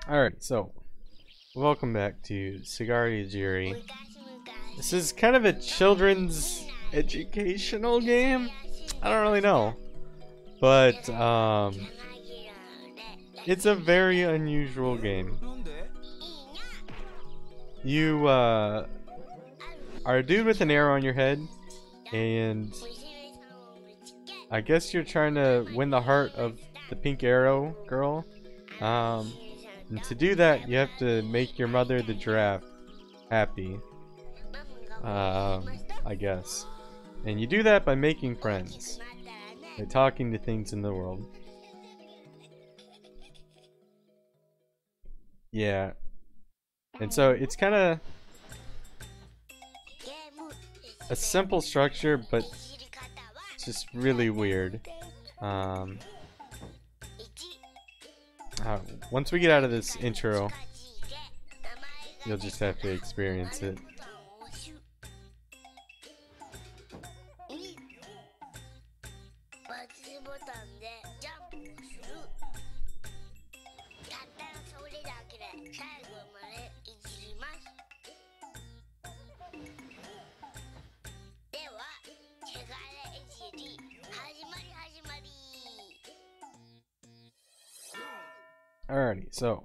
Alright, so welcome back to Segare Ijiri. This is kind of a children's educational game. I don't really know, but it's a very unusual game. You are a dude with an arrow on your head, and I guess you're trying to win the heart of the pink arrow girl. And to do that, you have to make your mother, the giraffe, happy. I guess. And you do that by making friends. By talking to things in the world. Yeah. And so it's kind of a simple structure, but it's just really weird. Once we get out of this intro, you'll just have to experience it. Alrighty, so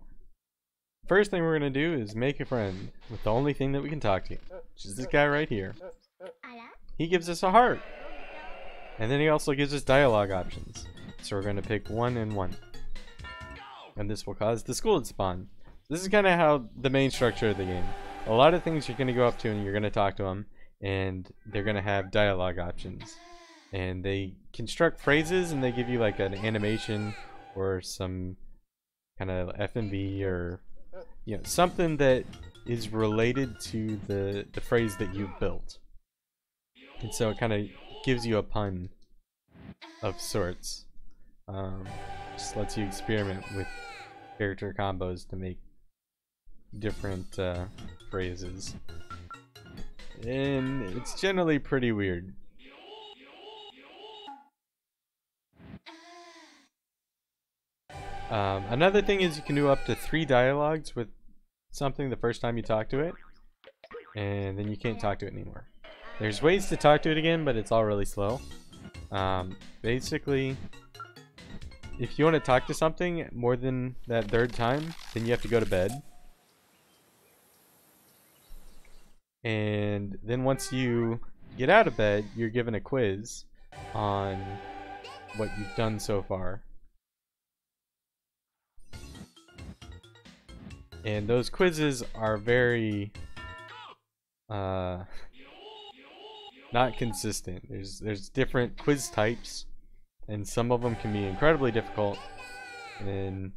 first thing we're gonna do is make a friend with the only thing that we can talk to, which is this guy right here. He gives us a heart, and then he also gives us dialogue options. So we're gonna pick 1 and 1, and this will cause the school to spawn. This is kind of how the main structure of the game. A lot of things you're gonna go up to and you're gonna talk to them, and they're gonna have dialogue options, and they construct phrases and they give you like an animation or some kind of F&B or something that is related to the phrase that you've built, and so it kind of gives you a pun of sorts. Just lets you experiment with character combos to make different phrases, and it's generally pretty weird. Another thing is you can do up to 3 dialogues with something the first time you talk to it, and then you can't talk to it anymore. There's ways to talk to it again, but it's all really slow. Basically, if you want to talk to something more than that 3rd time, then you have to go to bed. And then once you get out of bed, you're given a quiz on what you've done so far. And those quizzes are very not consistent. There's different quiz types, and some of them can be incredibly difficult. And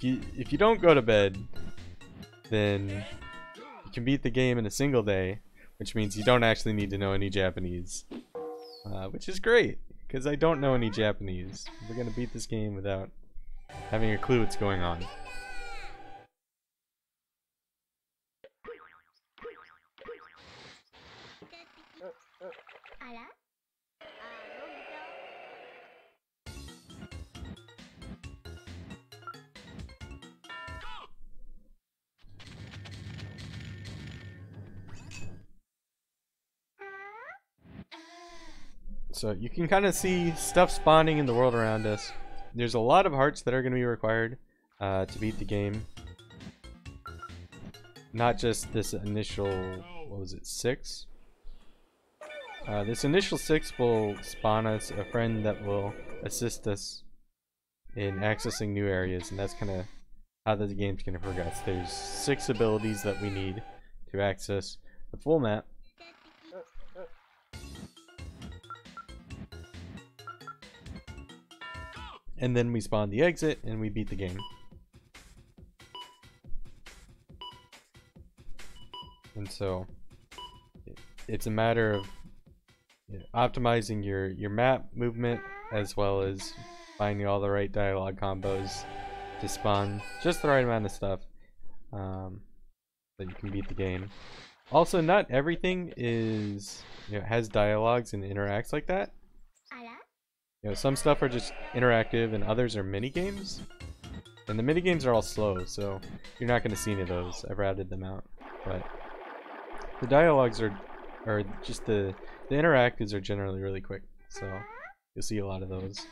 if you don't go to bed, then you can beat the game in a single day, which means you don't actually need to know any Japanese, which is great because I don't know any Japanese. We're gonna beat this game without having a clue what's going on. So you can kind of see stuff spawning in the world around us. There's a lot of hearts that are going to be required to beat the game. Not just this initial, what was it, 6? This initial 6 will spawn us a friend that will assist us in accessing new areas, and that's kind of how the game's going to progress. There's 6 abilities that we need to access the full map. And then we spawn the exit and we beat the game. And so it's a matter of optimizing your map movement, as well as finding all the right dialogue combos to spawn just the right amount of stuff that you can beat the game. Also, not everything is has dialogues and interacts like that. You know, some stuff are just interactive and others are mini games. And the mini games are all slow, so you're not going to see any of those. I've routed them out. But the dialogues are just the interactives are generally really quick, so you'll see a lot of those.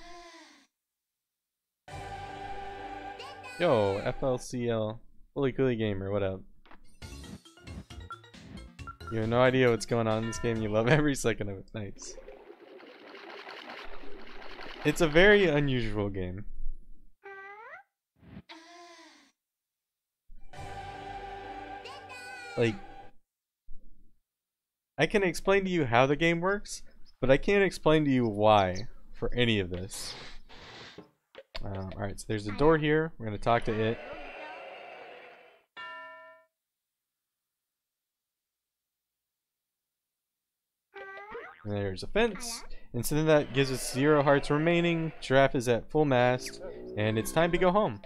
Yo, FLCL, Fully Cooley Gamer, what up? You have no idea what's going on in this game, you love every second of it. Nice. It's a very unusual game. Like, I can explain to you how the game works, but I can't explain to you why for any of this. Alright, so there's a door here. We're going to talk to it. And there's a fence. And so then that gives us 0 hearts remaining. Giraffe is at full mast. And it's time to go home.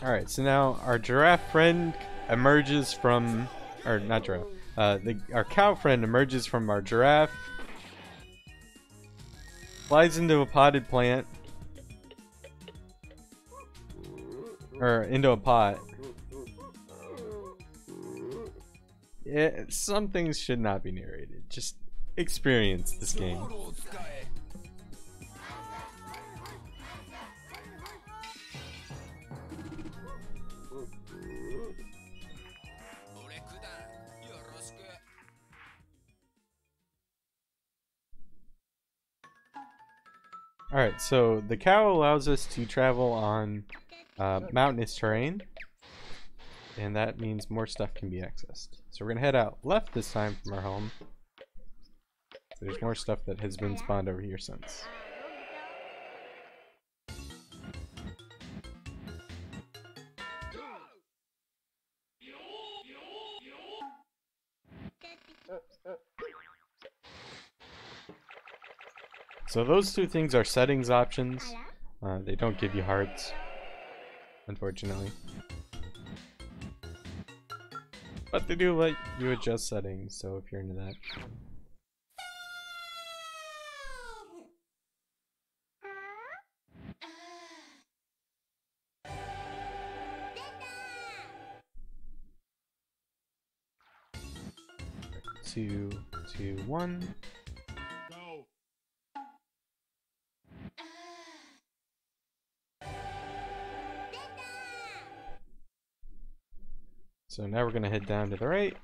Alright, so now our giraffe friend emerges from, or not giraffe, our cow friend emerges from our giraffe, flies into a potted plant, or into a pot. Some things should not be narrated, just experience this game. Alright, so the cow allows us to travel on mountainous terrain, and that means more stuff can be accessed. So we're going to head out left this time from our home. So there's more stuff that has been spawned over here since. So those two things are settings options. They don't give you hearts, unfortunately. But they do let you adjust settings, so if you're into that. Two, 1. So now we're going to head down to the right.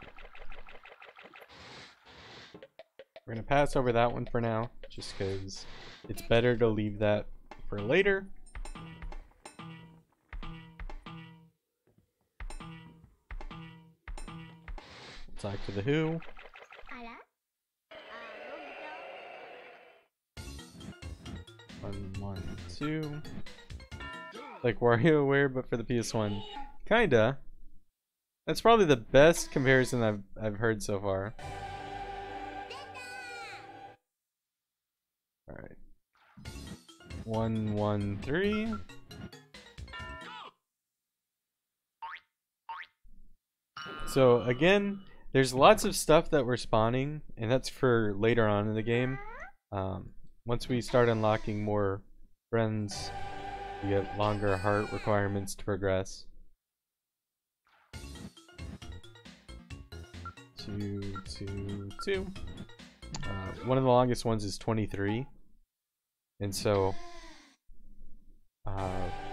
We're going to pass over that one for now, just because it's better to leave that for later. Talk to the Who. 1, 1, 2. Like WarioWare, but for the PS1. Kinda. That's probably the best comparison I've heard so far. Alright. 1, 1, 3. So again, there's lots of stuff that we're spawning, and that's for later on in the game. Once we start unlocking more friends, you get longer heart requirements to progress. 2, 2, 2. One of the longest ones is 23, and so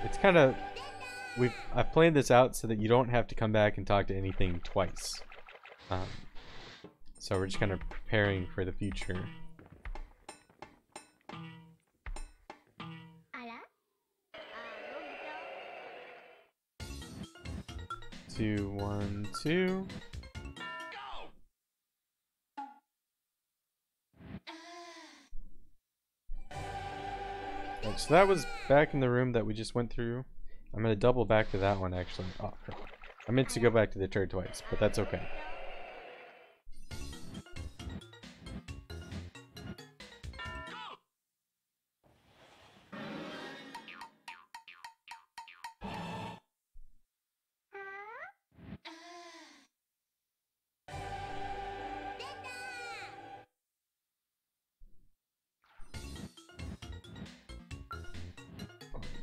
it's kind of I've planned this out so that you don't have to come back and talk to anything twice. So we're just kind of preparing for the future. 2, 1, 2. So that was back in the room that we just went through. I'm going to double back to that one actually. Oh, I meant to go back to the turret twice, but that's okay.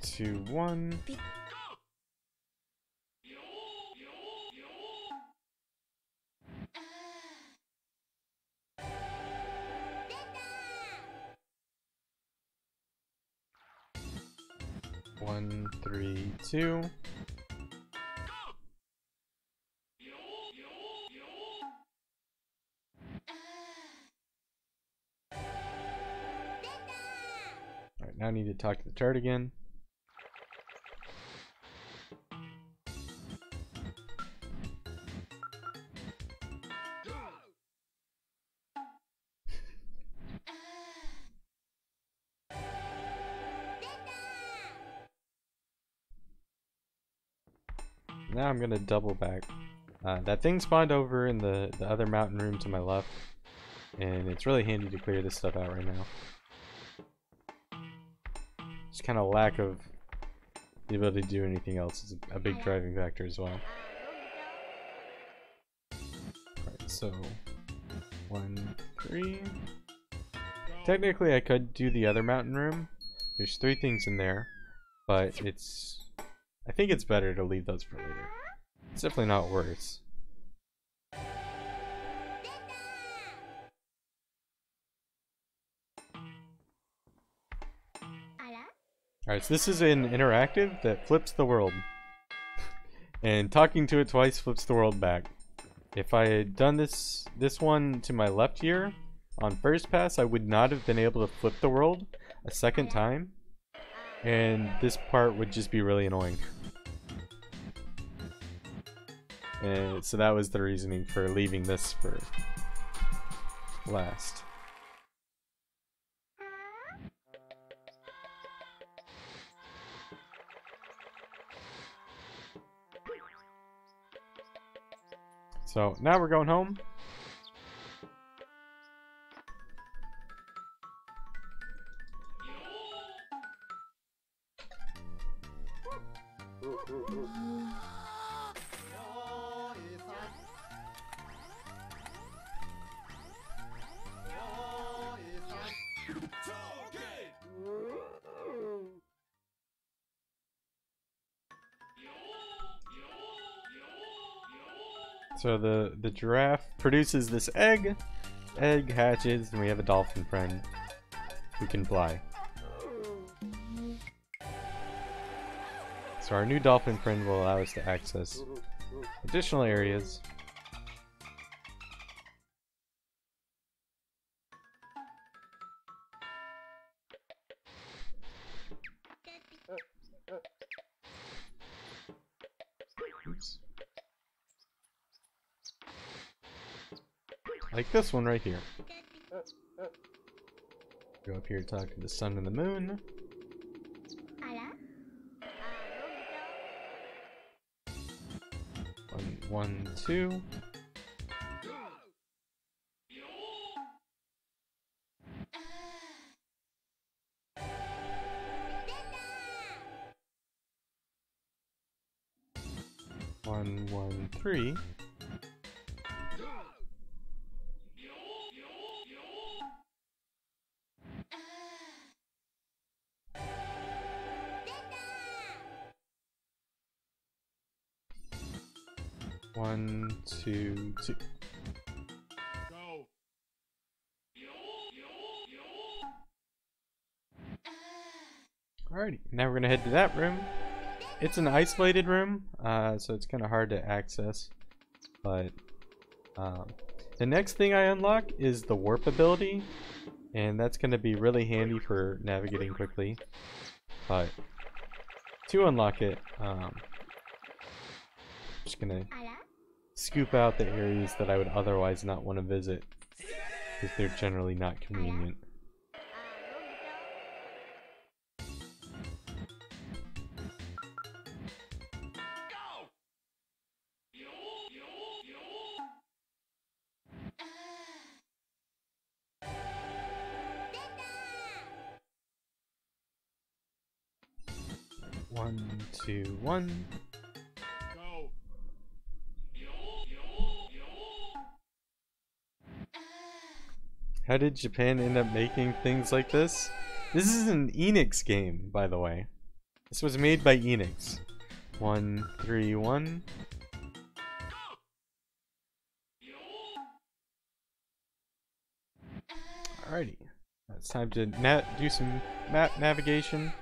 2, 1. One, 3, 2. Alright, now I need to talk to the chart again. Now I'm gonna double back. That thing spawned over in the other mountain room to my left, and it's really handy to clear this stuff out right now. Just kind of lack of the ability to do anything else is a big driving factor as well. Alright, so 1, 3. Technically I could do the other mountain room. There's 3 things in there, but I think it's better to leave those for later. It's definitely not worse. Alright, so this is an interactive that flips the world. And talking to it twice flips the world back. If I had done this one to my left here, on first pass, I would not have been able to flip the world a second time. And this part would just be really annoying. And so that was the reasoning for leaving this for last. So now we're going home. So the giraffe produces this egg. Egg hatches, and we have a dolphin friend who can fly. So our new dolphin friend will allow us to access additional areas. Oops. Like this one right here. Go up here to talk to the sun and the moon. 1, 2. One, 3. One, 2, 2. Go. Alrighty, now we're gonna head to that room. It's an isolated room, so it's kind of hard to access. But the next thing I unlock is the warp ability, and that's gonna be really handy for navigating quickly. But to unlock it, I'm just gonna scoop out the areas that I would otherwise not want to visit, because they're generally not convenient. One, 2, 1. Go. How did Japan end up making things like this? This is an Enix game, by the way. This was made by Enix. 131. Alrighty. It's time to do some map navigation.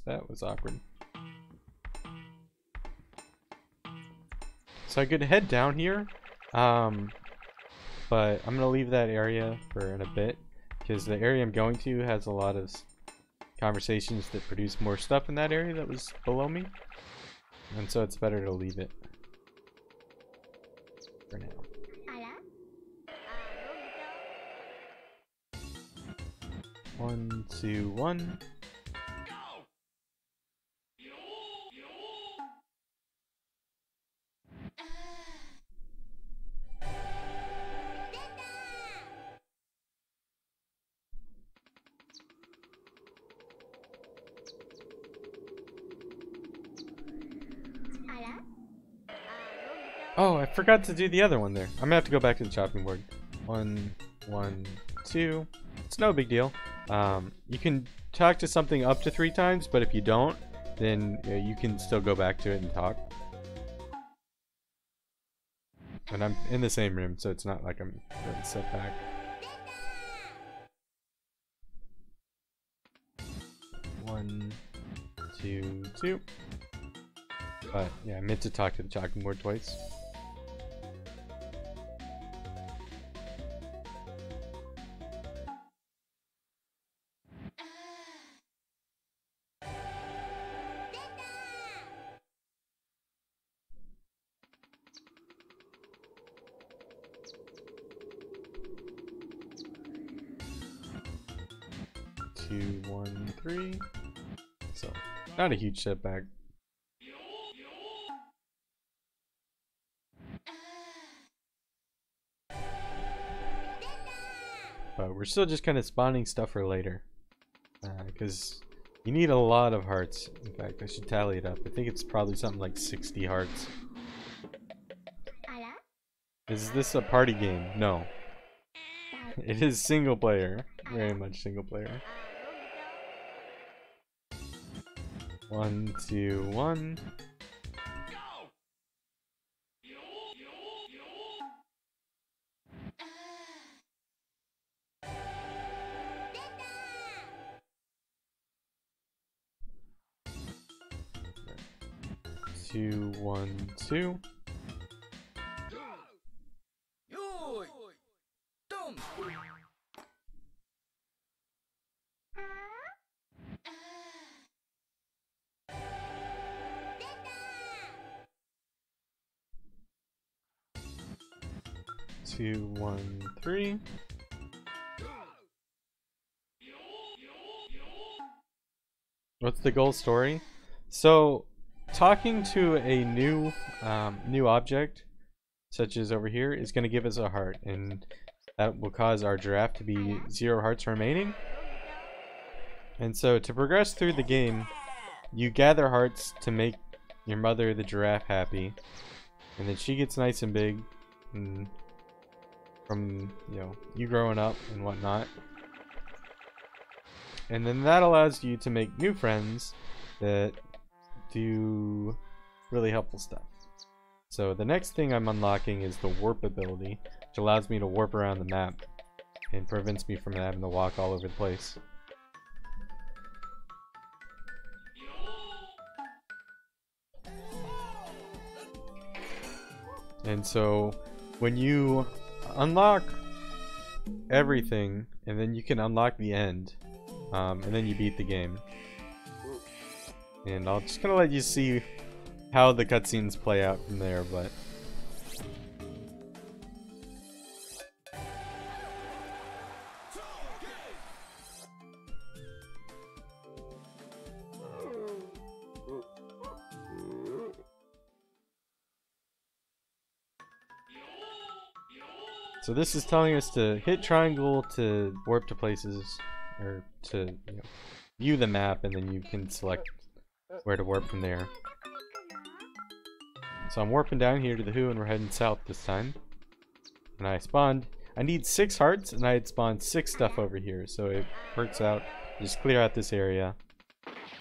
That was awkward. So I could head down here, but I'm gonna leave that area for in a bit because the area I'm going to has a lot of conversations that produce more stuff in that area that was below me, and so it's better to leave it for now. 1, 2, 1. Oh, I forgot to do the other one there. I'm gonna have to go back to the chopping board. 1, 1, 2. It's no big deal. You can talk to something up to 3 times, but if you don't, then you can still go back to it and talk. And I'm in the same room, so it's not like I'm really set back. One, two, two. But yeah, I meant to talk to the chopping board twice. Two, 1, 3. So, not a huge setback. But we're still just kind of spawning stuff for later. Because you need a lot of hearts. In fact, I should tally it up. I think it's probably something like 60 hearts. Is this a party game? No. It is single player. Very much single player. 1, 2, 1. Two, 1, 2. Two, 1, 3. What's the goal story? So, talking to a new object, such as over here, is going to give us a heart, and that will cause our giraffe to be 0 hearts remaining. And so, to progress through the game, you gather hearts to make your mother, the giraffe, happy, and then she gets nice and big, and from you growing up and whatnot. And then that allows you to make new friends that do really helpful stuff. So the next thing I'm unlocking is the warp ability, which allows me to warp around the map and prevents me from having to walk all over the place. And so when you unlock everything, and then you can unlock the end, and then you beat the game. And I'll just kind of let you see how the cutscenes play out from there, but... So this is telling us to hit triangle to warp to places, or to view the map, and then you can select where to warp from there. So I'm warping down here to the Who, and we're heading south this time. And I spawned. I need 6 hearts, and I had spawned 6 stuff over here, so it works out. Just clear out this area,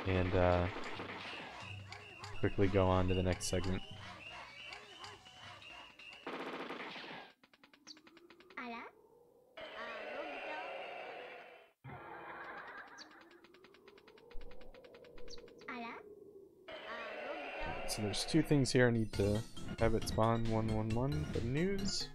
and quickly go on to the next segment. So there's 2 things here I need to have it spawn. 111 for the news.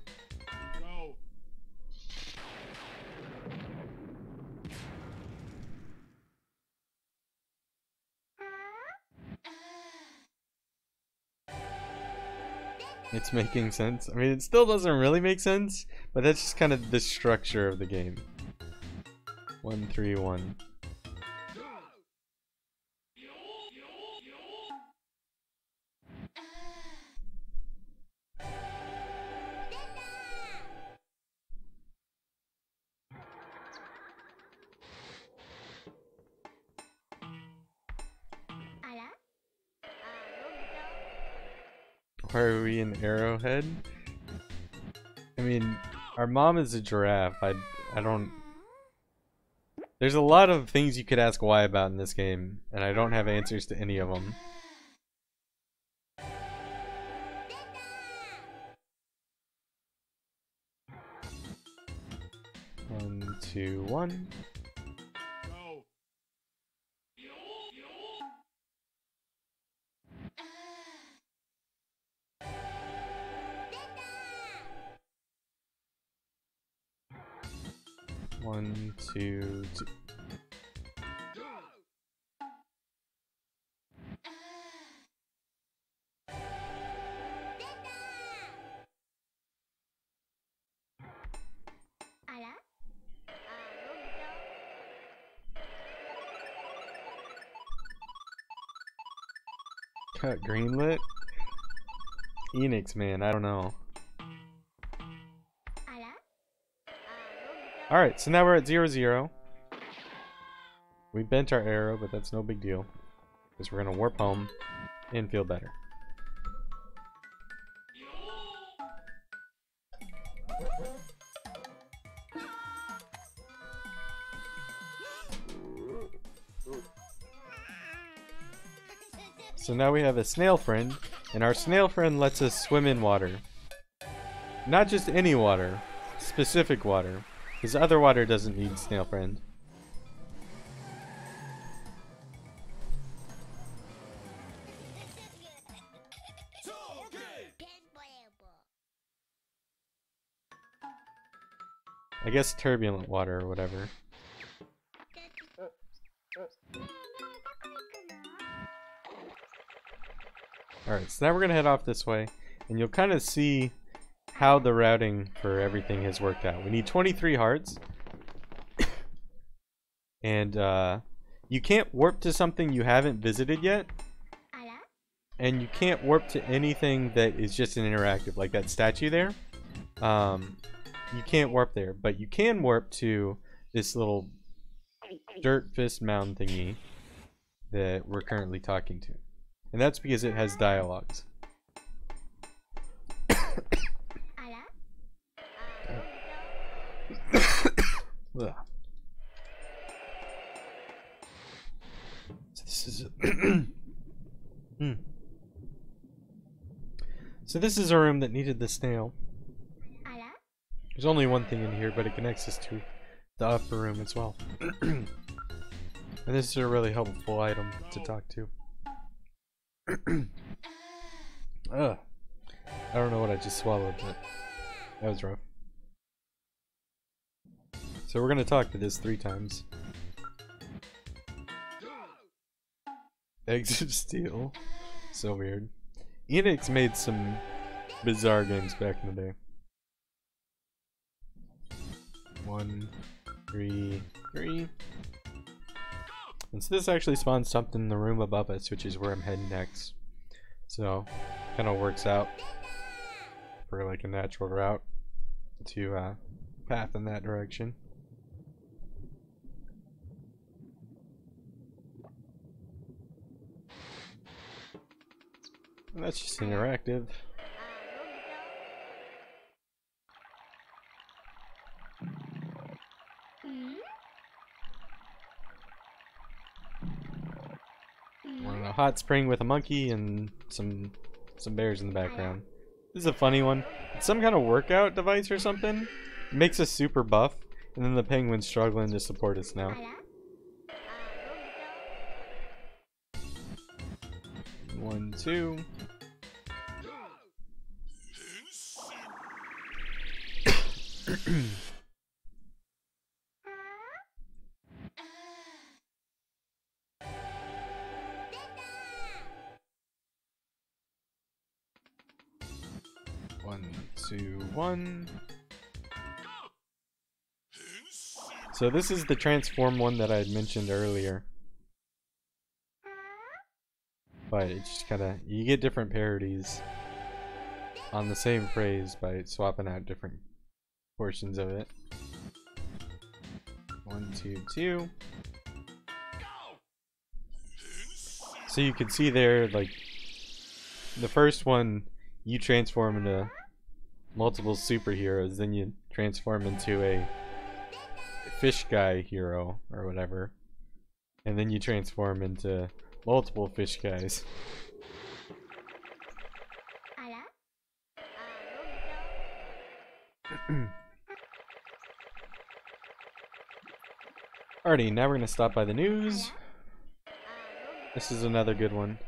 It's making sense. I mean, it still doesn't really make sense, but that's just kind of the structure of the game. 131. Why are we in Arrowhead? I mean, our mom is a giraffe. I don't... There's a lot of things you could ask why about in this game, and I don't have answers to any of them. 1, 2, 1. One, two, two. Got greenlit? Enix, man, I don't know. Alright, so now we're at 0-0. We bent our arrow, but that's no big deal. Because we're gonna warp home and feel better. So now we have a snail friend, and our snail friend lets us swim in water. Not just any water, specific water. Because other water doesn't need snail friend. I guess turbulent water or whatever. Alright, so now we're gonna head off this way, and you'll kind of see how the routing for everything has worked out. We need 23 hearts, and you can't warp to something you haven't visited yet, and you can't warp to anything that is just an interactive, like that statue there. You can't warp there, but you can warp to this little dirt fist mound thingy that we're currently talking to. And that's because it has dialogues. So this is a room that needed the snail. There's only one thing in here, but it connects us to the upper room as well. And this is a really helpful item to talk to. Ugh. I don't know what I just swallowed, but that was rough. So we're gonna talk to this 3 times. Eggs of Steel. So weird. Enix made some bizarre games back in the day. 1, 3, 3. And so this actually spawns something in the room above us, which is where I'm heading next. So, kind of works out for like a natural route to path in that direction. That's just interactive. We're in a hot spring with a monkey and some bears in the background. This is a funny one. It's some kind of workout device or something. It makes us super buff, and then the penguin's struggling to support us now. 1, 2. One, two, one. So this is the transform one that I had mentioned earlier. But it's just kinda, you get different parodies on the same phrase by swapping out different portions of it. 1, 2, 2. So you can see there, like, the first one, you transform into multiple superheroes, then you transform into a fish guy hero or whatever, and then you transform into multiple fish guys. Alrighty, now we're gonna stop by the news. This is another good one.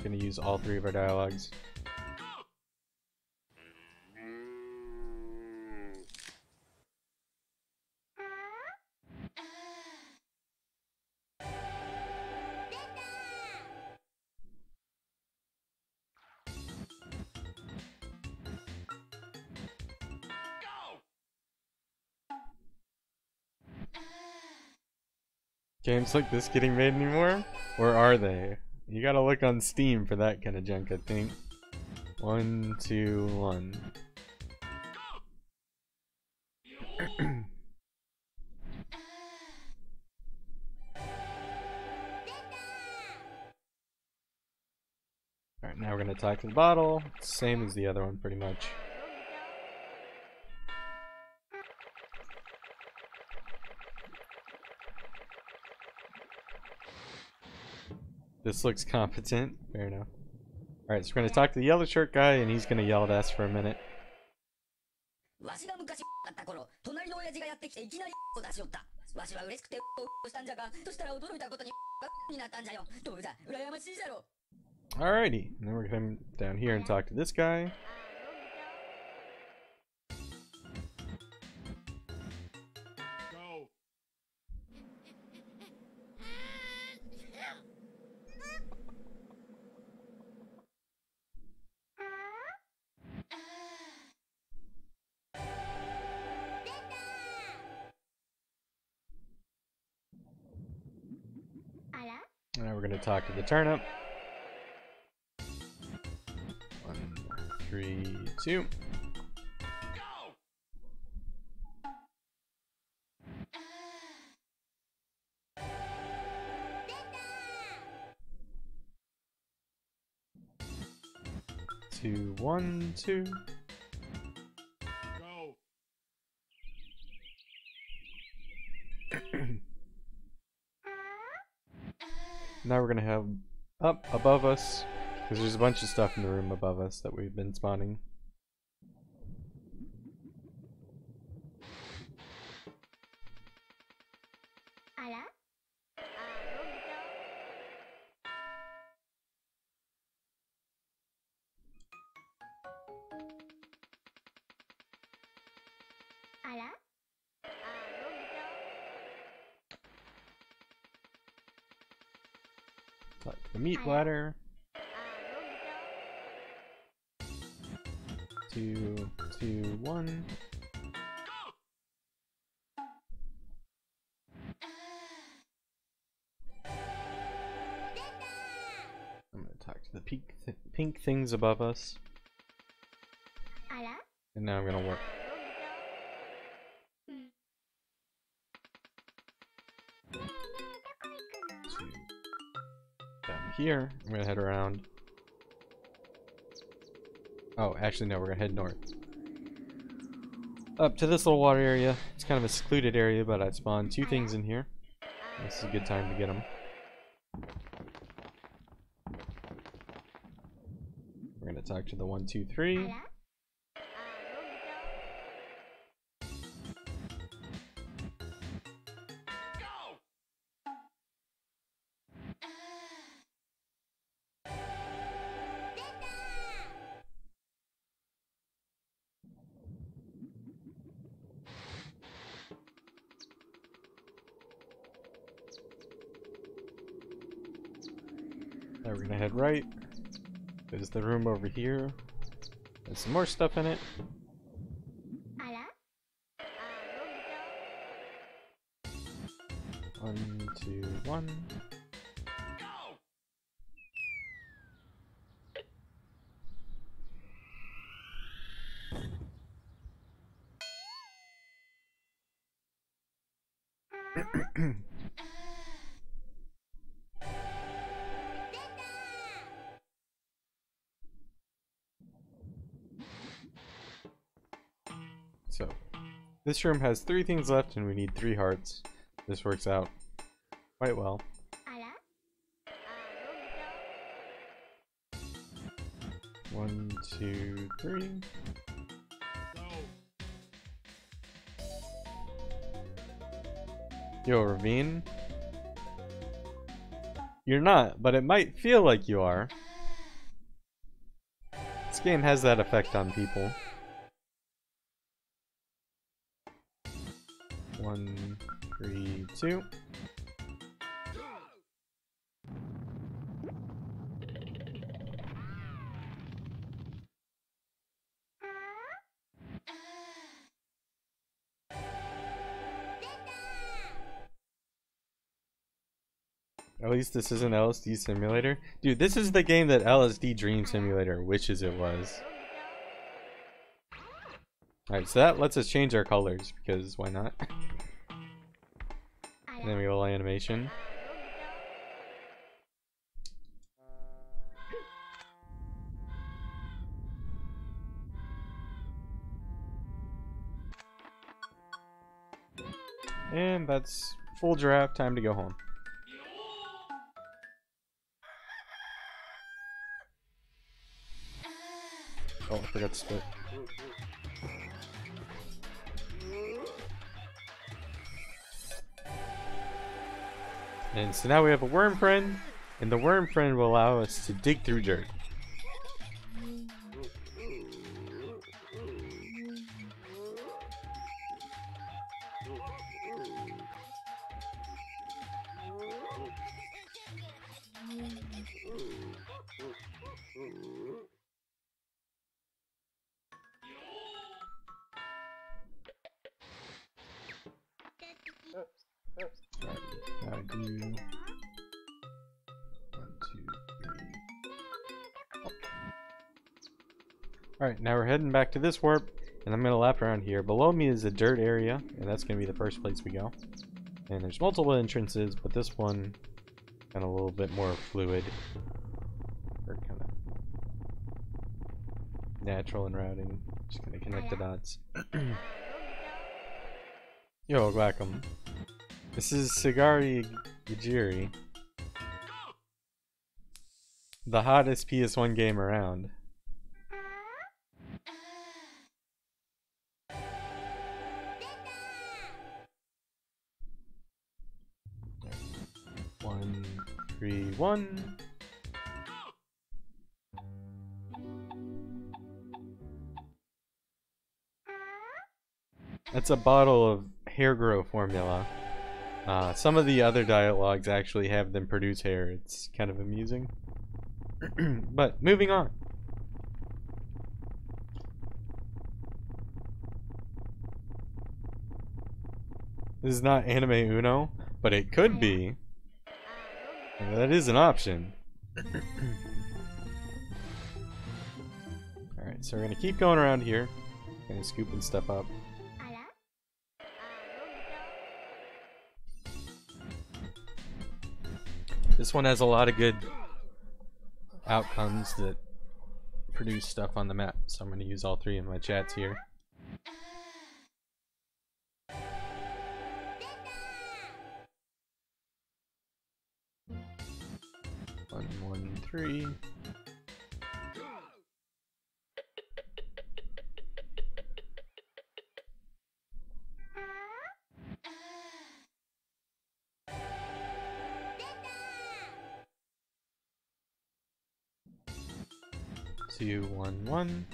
Gonna use all 3 of our dialogues. Games like this getting made anymore? Or are they? You gotta look on Steam for that kind of junk, I think. 1, 2, 1. Alright, now we're gonna talk to the bottle. Same as the other one, pretty much. This looks competent. Fair enough. Alright, so we're gonna talk to the yellow shirt guy, and he's gonna yell at us for a minute. Alrighty, and then we're gonna come down here and talk to this guy. Now we're gonna talk to the turnip. 1, 3, 2. Two, 1, 2. Now we're gonna have up above us, because there's a bunch of stuff in the room above us that we've been spawning. Talk to the meat bladder. 2, 2, 1. I'm gonna talk to the pink things above us. And now I'm gonna work. Down here. I'm gonna head around. Oh, actually no, we're gonna head north. Up to this little water area. It's kind of a secluded area, but I spawned 2 things in here. This is a good time to get them. We're gonna talk to the 1, 2, 3. Now we're gonna head right. There's the room over here. There's some more stuff in it. 1, 2, 1. So, this room has 3 things left and we need 3 hearts. This works out quite well. 1, 2, 3. Yo, Ravine? You're not, but it might feel like you are. This game has that effect on people. 1, 3, 2. At least this isn't LSD Simulator. Dude, this is the game that LSD Dream Simulator wishes it was. Alright, so that lets us change our colors, because why not? And then we go animation. And that's full giraffe, time to go home. Oh, I forgot to split. And so now we have a worm friend, and the worm friend will allow us to dig through dirt. Alright, do 1, 2, 3. Alright, now we're heading back to this warp, and I'm gonna lap around here. Below me is a dirt area, and that's gonna be the first place we go. And there's multiple entrances, but this one kind of a little bit more fluid, or kind of natural in routing. Just gonna connect the dots. Yo, welcome. This is Segare Ijiri, the hottest PS1 game around. One, 3, 1. That's a bottle of hair grow formula. Some of the other dialogues actually have them produce hair. It's kind of amusing. But moving on. This is not Anime Uno, but it could be. That is an option. Alright, so we're gonna keep going around here. Kind of scooping stuff up. This one has a lot of good outcomes that produce stuff on the map. So I'm going to use all three in my chats here. 113. Two, 1, 1.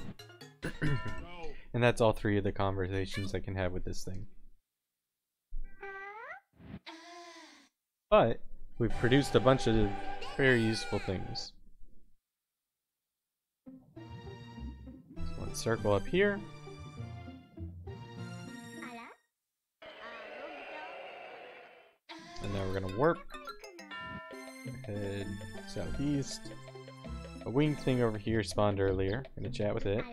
And that's all three of the conversations I can have with this thing. But we've produced a bunch of very useful things. So let's circle up here. And now we're gonna warp. Head southeast. A winged thing over here spawned earlier. I'm gonna chat with it.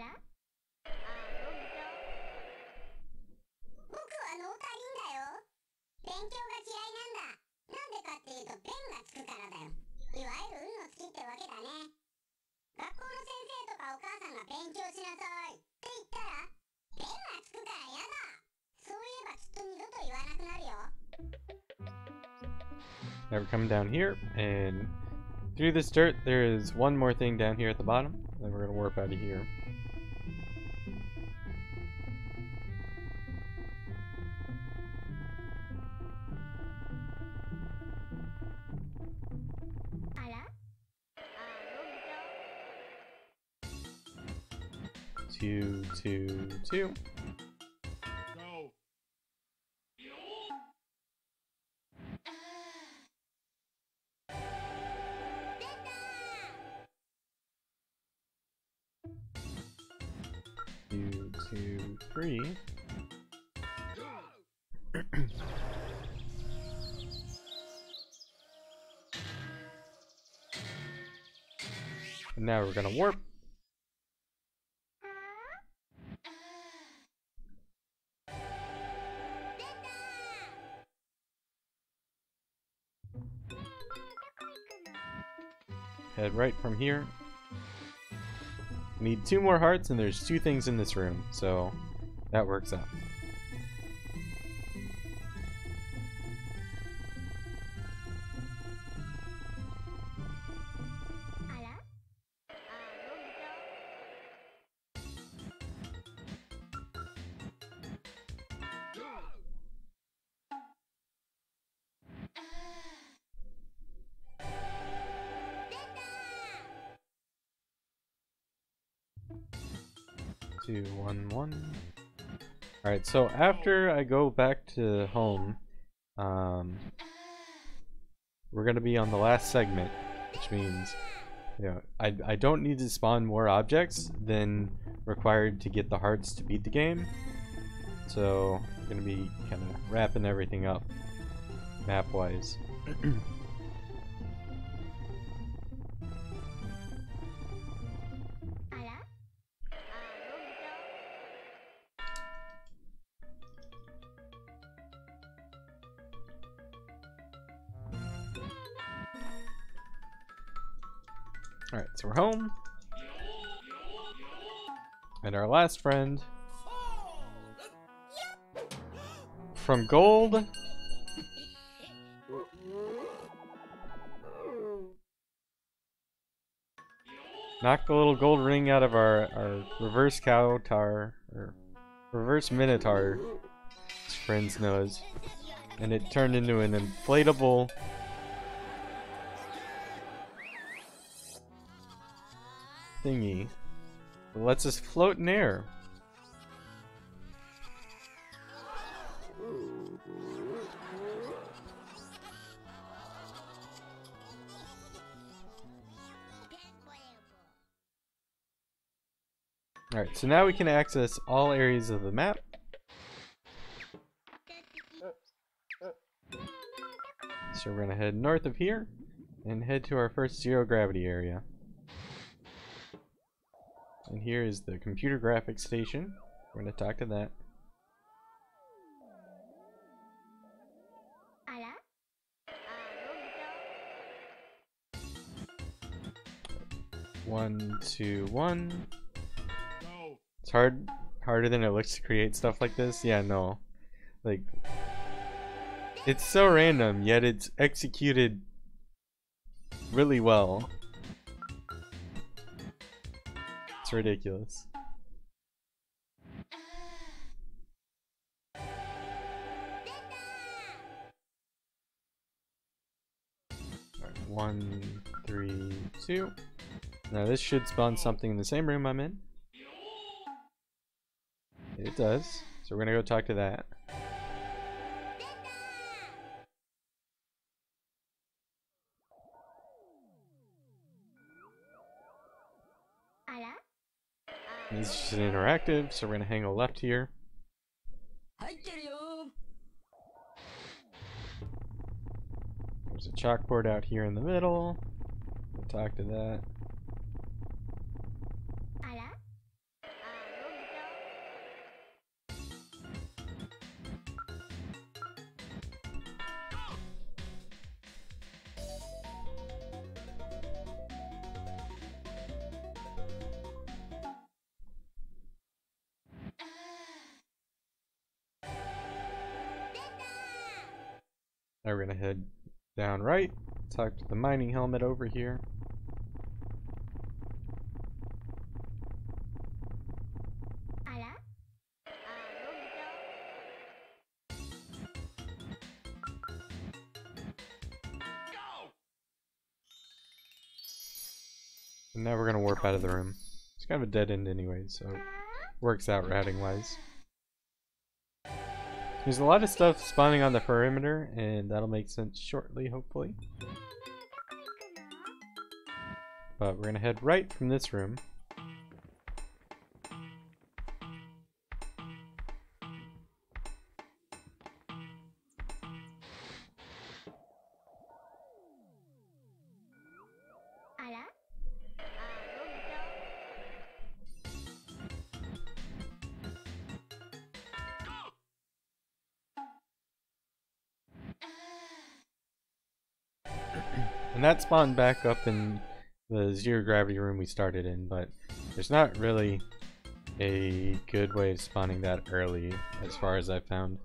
Now we're coming down here, and through this dirt there is one more thing down here at the bottom. Then we're gonna warp out of here. Two, two, two. Go. Two, two, three. And now we're gonna warp. Head right from here. Need 2 more hearts, and there's 2 things in this room, so that works out. Two, 1, 1. Alright, so after I go back to home, we're gonna be on the last segment, which means, you know, I don't need to spawn more objects than required to get the hearts to beat the game. So I'm gonna be kind of wrapping everything up map-wise. Alright, so we're home. And our last friend. From gold. Knock the little gold ring out of our reverse Cowtar, or reverse Minotaur, as friends knows. And it turned into an inflatable thingy that lets us float in air. Alright, so now we can access all areas of the map. So we're gonna head north of here and head to our first zero gravity area. And here is the computer graphics station. We're going to talk to that. 1, 2, 1. It's harder than it looks to create stuff like this. Yeah, no. Like, it's so random, yet it's executed really well. It's ridiculous. Alright, 1, 3, 2. Now this should spawn something in the same room I'm in. It does. So we're gonna go talk to that. This is just an interactive, so we're gonna hang a left here. There's a chalkboard out here in the middle. We'll talk to that. Now we're gonna head down right, talk to the mining helmet over here. And now we're gonna warp out of the room. It's kind of a dead end anyway, so it works out routing wise. There's a lot of stuff spawning on the perimeter, and that'll make sense shortly, hopefully. But we're gonna head right from this room. And that spawned back up in the zero gravity room we started in, but there's not really a good way of spawning that early as far as I've found.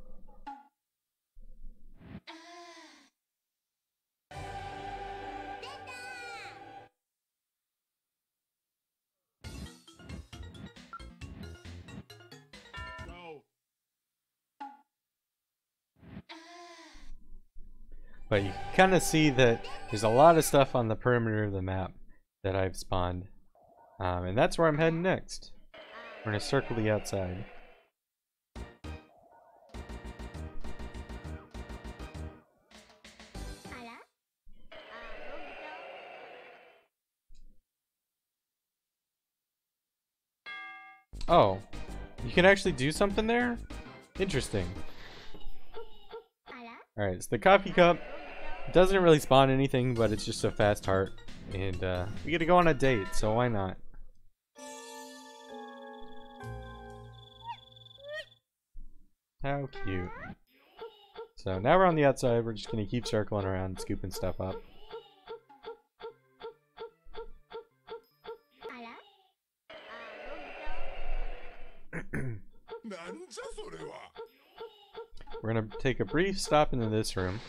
But you can kind of see that there's a lot of stuff on the perimeter of the map that I've spawned. And that's where I'm heading next. We're going to circle the outside. Oh, you can actually do something there? Interesting. Alright, so the coffee cup doesn't really spawn anything, but it's just a fast heart. And we get to go on a date, so why not? How cute. So now we're on the outside, we're just going to keep circling around, scooping stuff up. We're going to take a brief stop into this room.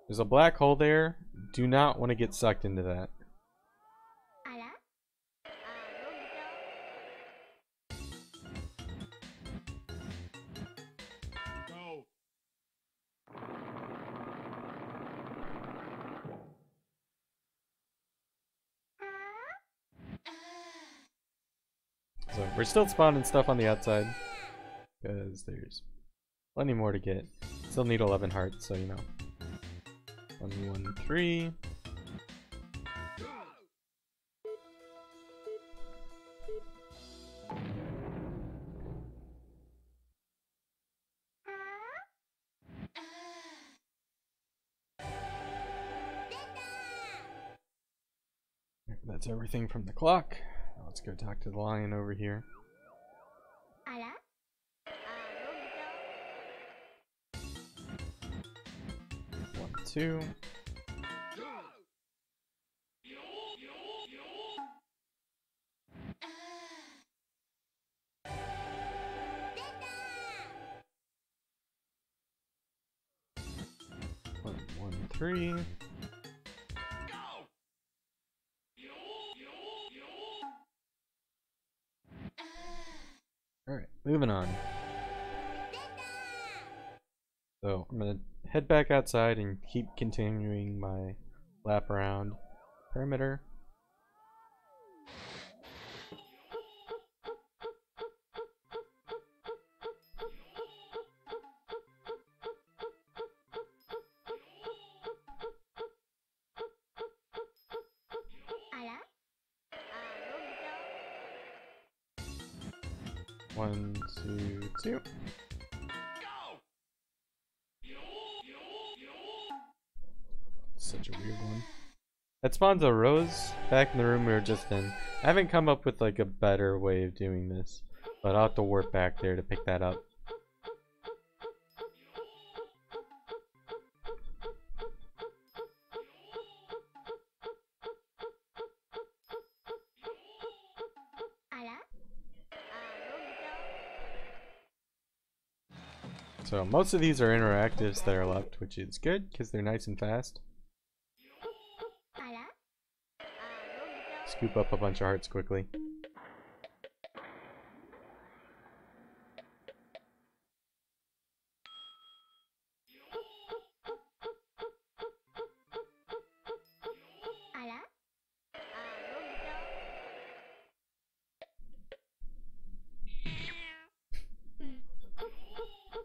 There's a black hole there. Do not want to get sucked into that. So we're still spawning stuff on the outside because there's plenty more to get. Still need 11 hearts, so you know. 1, 1, 3. That's everything from the clock. Let's go talk to the lion over here. 1, 2. tree. Alright, moving on. So, I'm gonna head back outside and keep continuing my lap around perimeter. One, two, two. Such a weird one. That spawns a rose back in the room we were just in. I haven't come up with like a better way of doing this, but I'll have to warp back there to pick that up. So most of these are interactives that are left, which is good because they're nice and fast. Scoop up a bunch of hearts quickly.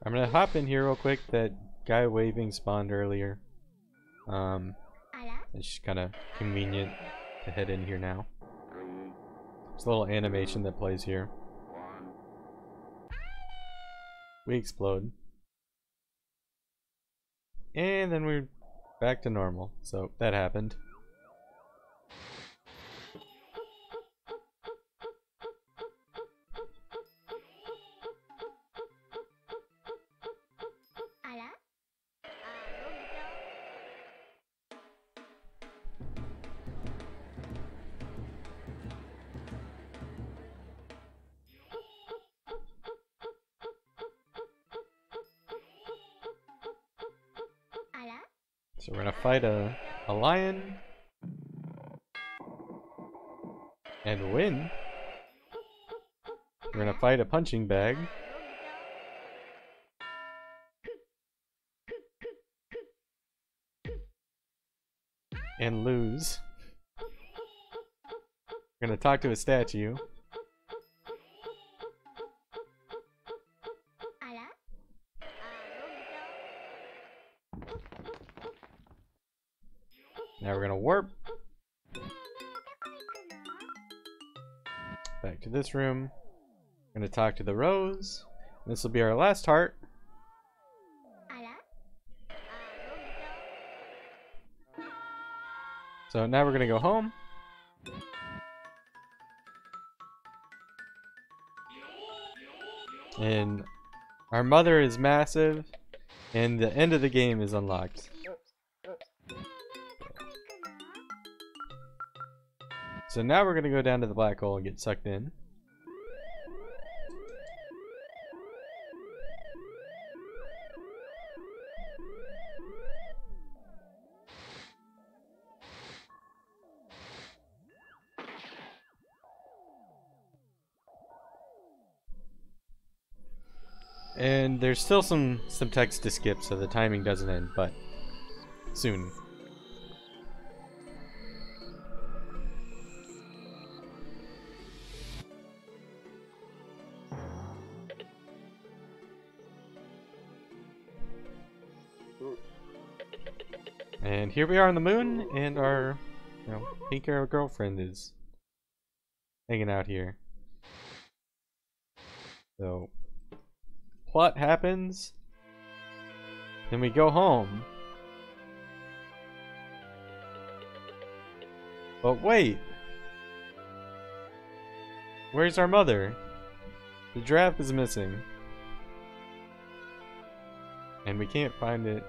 I'm gonna hop in here real quick. That guy waving spawned earlier. It's just kind of convenient to head in here now. There's a little animation that plays here. We explode. And then we're back to normal. So that happened. So we're gonna fight a lion and win. We're gonna fight a punching bag and lose. We're gonna talk to a statue. Now we're gonna warp back to this room. We're gonna talk to the rose. This will be our last heart. So now we're gonna go home. And our mother is massive, and the end of the game is unlocked. So now we're going to go down to the black hole and get sucked in. And there's still some text to skip, so the timing doesn't end, but soon. And here we are on the moon, and our pink arrow girlfriend is hanging out here. So, plot happens, then we go home. But wait! Where's our mother? The giraffe is missing. And we can't find it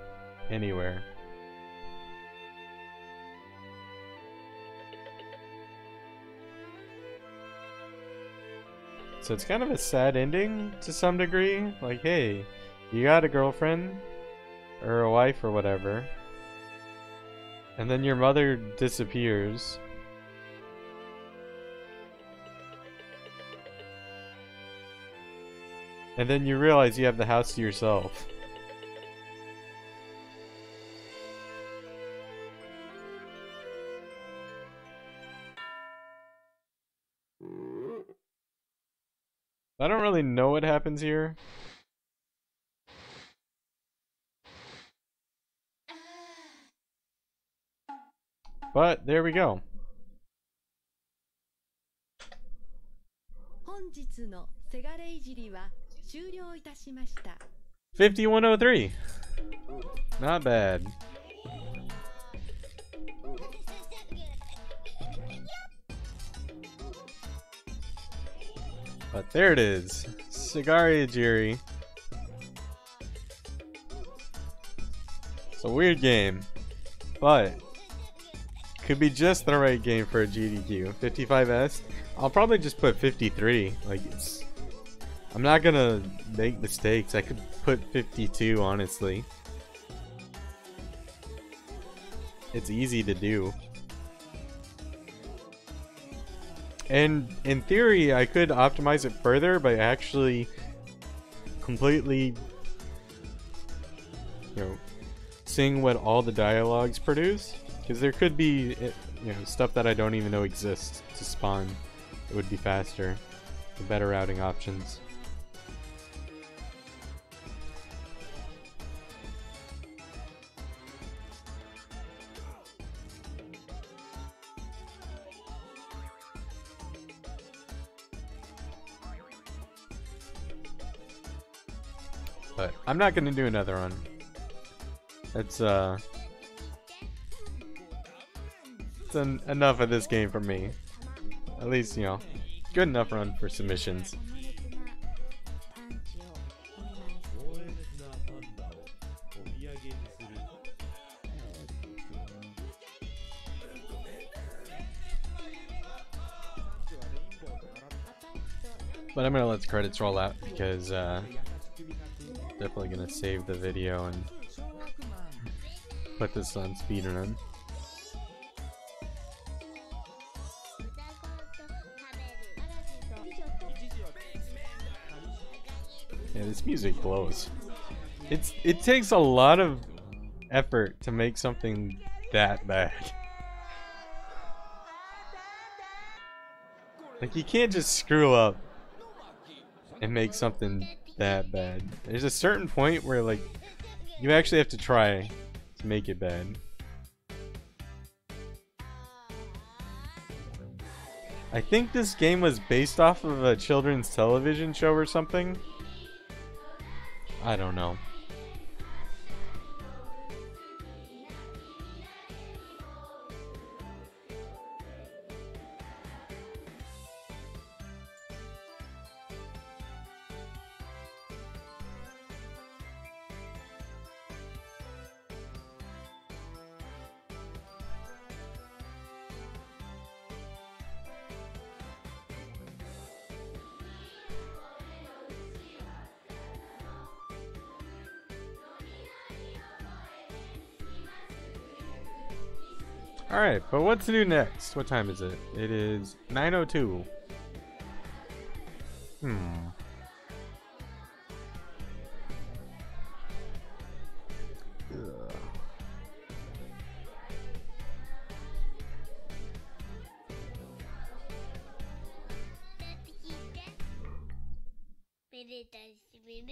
anywhere. So it's kind of a sad ending to some degree. Like, hey, you got a girlfriend or a wife or whatever, And then your mother disappears. And then you realize you have the house to yourself. I don't really know what happens here. But there we go. 本日のせがれいじりは終了いたしました。5103. Not bad. But there it is. Segare Ijiri. It's a weird game, but could be just the right game for a GDQ. 55S. I'll probably just put 53. Like I'm not gonna make mistakes. I could put 52, honestly. It's easy to do. And in theory, I could optimize it further by actually completely, seeing what all the dialogues produce. Because there could be, stuff that I don't even know exists to spawn. It would be faster, with better routing options. But I'm not gonna do another run. It's enough of this game for me. At least, good enough run for submissions. But I'm gonna let the credits roll out because definitely gonna save the video and put this on Speedrun. Yeah, this music blows. It takes a lot of effort to make something that bad. Like, you can't just screw up and make something that bad. There's a certain point where, like, you actually have to try to make it bad. I think this game was based off of a children's television show or something. I don't know. Alright, but what to do next? What time is it? It is 9:02.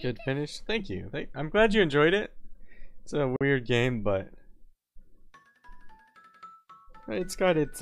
Good finish. Thank you. I'm glad you enjoyed it. It's a weird game, but it's got its